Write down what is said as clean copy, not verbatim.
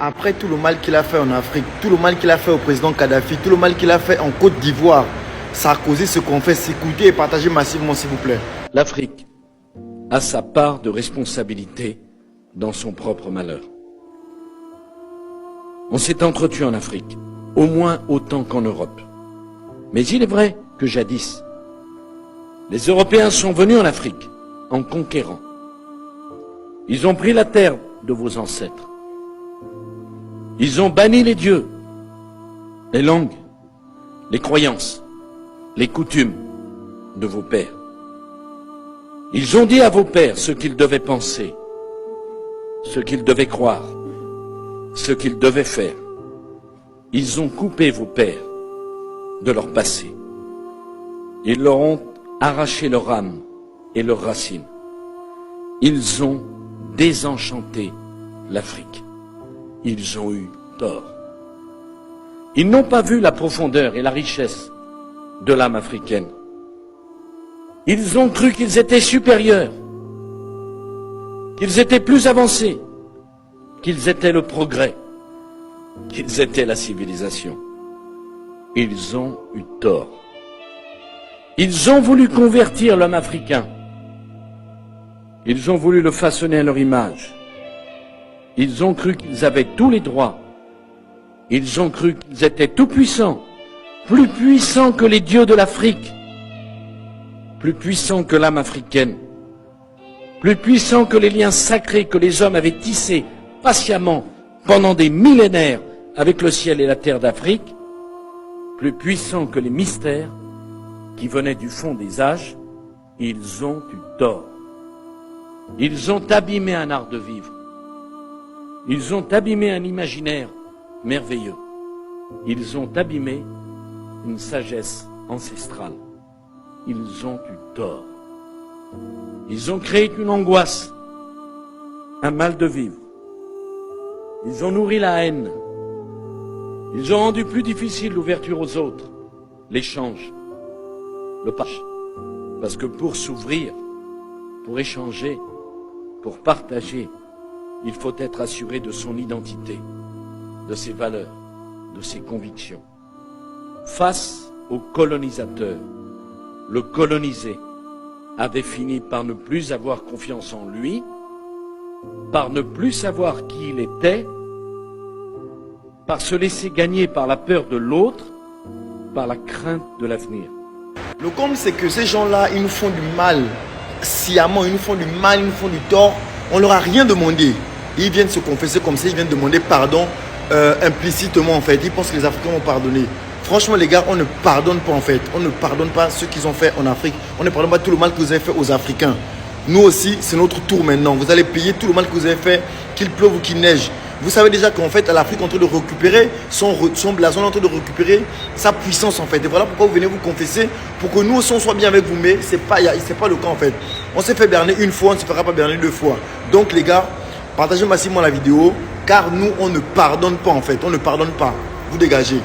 Après tout le mal qu'il a fait en Afrique, tout le mal qu'il a fait au président Kadhafi, tout le mal qu'il a fait en Côte d'Ivoire, Sarkozy se confesse, écoutez et partagez massivement s'il vous plaît. L'Afrique a sa part de responsabilité dans son propre malheur. On s'est entretenu en Afrique, au moins autant qu'en Europe. Mais il est vrai que jadis, les Européens sont venus en Afrique en conquérant. Ils ont pris la terre de vos ancêtres. Ils ont banni les dieux, les langues, les croyances, les coutumes de vos pères. Ils ont dit à vos pères ce qu'ils devaient penser, ce qu'ils devaient croire, ce qu'ils devaient faire. Ils ont coupé vos pères de leur passé. Ils leur ont arraché leur âme et leurs racines. Ils ont désenchanté l'Afrique. Ils ont eu tort. Ils n'ont pas vu la profondeur et la richesse de l'âme africaine. Ils ont cru qu'ils étaient supérieurs, qu'ils étaient plus avancés, qu'ils étaient le progrès, qu'ils étaient la civilisation. Ils ont eu tort. Ils ont voulu convertir l'homme africain. Ils ont voulu le façonner à leur image. Ils ont cru qu'ils avaient tous les droits. Ils ont cru qu'ils étaient tout puissants, plus puissants que les dieux de l'Afrique, plus puissants que l'âme africaine, plus puissants que les liens sacrés que les hommes avaient tissés patiemment pendant des millénaires avec le ciel et la terre d'Afrique, plus puissants que les mystères qui venaient du fond des âges. Ils ont eu tort. Ils ont abîmé un art de vivre. Ils ont abîmé un imaginaire merveilleux. Ils ont abîmé une sagesse ancestrale. Ils ont eu tort. Ils ont créé une angoisse, un mal de vivre. Ils ont nourri la haine. Ils ont rendu plus difficile l'ouverture aux autres, l'échange, le partage. Parce que pour s'ouvrir, pour échanger, pour partager, il faut être assuré de son identité, de ses valeurs, de ses convictions. Face au colonisateur, le colonisé avait fini par ne plus avoir confiance en lui, par ne plus savoir qui il était, par se laisser gagner par la peur de l'autre, par la crainte de l'avenir. Le comble, c'est que ces gens-là, ils nous font du mal, sciemment, ils nous font du mal, ils nous font du tort. On leur a rien demandé. Ils viennent se confesser comme ça, ils viennent demander pardon implicitement en fait. Ils pensent que les Africains vont pardonner. Franchement les gars, on ne pardonne pas en fait. On ne pardonne pas ce qu'ils ont fait en Afrique. On ne pardonne pas tout le mal que vous avez fait aux Africains. Nous aussi, c'est notre tour maintenant. Vous allez payer tout le mal que vous avez fait, qu'il pleuve ou qu'il neige. Vous savez déjà qu'en fait, l'Afrique est en train de récupérer son blason, est en train de récupérer sa puissance en fait. Et voilà pourquoi vous venez vous confesser, pour que nous aussi on soit bien avec vous. Mais c'est pas le cas en fait. On s'est fait berner une fois, on ne se fera pas berner deux fois. Donc les gars, partagez massivement la vidéo, car nous on ne pardonne pas en fait. On ne pardonne pas. Vous dégagez.